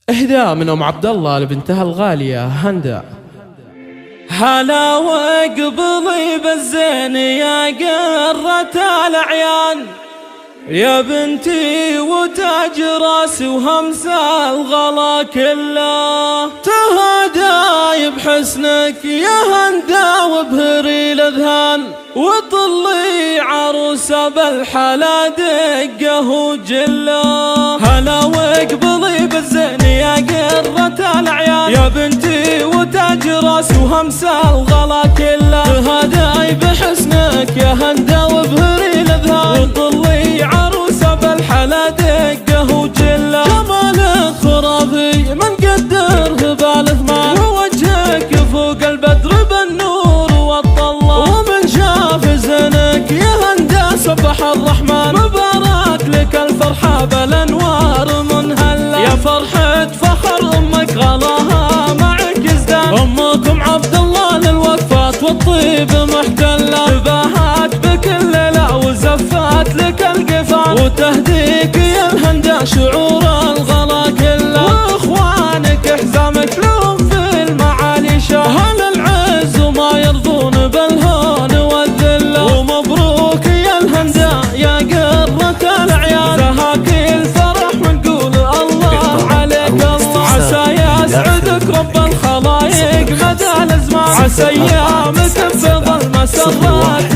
إهداء من أم عبد الله لبنتها الغالية هندا. هلا وقبلي بالزين يا قرة الأعيان، يا بنتي وتاج راسي وهمس الغلا كله، تهداي بحسنك يا هندا وبهري الاذهان، وطلي عروسة بالحلا دقه وجله. هلا وقبلي بالزين يا قرة الأعيان، يا بنتي وتاج راسي وهمس الغلا كله، تهداي بحسنك يا هندا وبهري الاذهان، وطلي عروسة بالحلا دقه وجله. جمالك خرافي من قدره بالثمان، ووجهك فوق البدر بالنور والطلة، ومن شاف زينك يا هندا سبح الرحمن، مبارك لك الفرحة بالانوار منهلة، يا فرحة فخر امك غلاها معك ازدان، امكم عبد الله للوقفات والطيب محتلة، تباهات بكل ليلة وزفات لك القفان، وتهديك يا الهندا شعور الغلا كله، واخوانك احزامك لهم في المعالي شاهل العز وما يرضون بالهون والذله، ومبروك يا الهندا يا قرة الأعيان، زهاك الفرح ونقول الله عليك الله، عسى يسعدك رب الخلايق مدى الازمان، عسى ايامك بفضل مسرات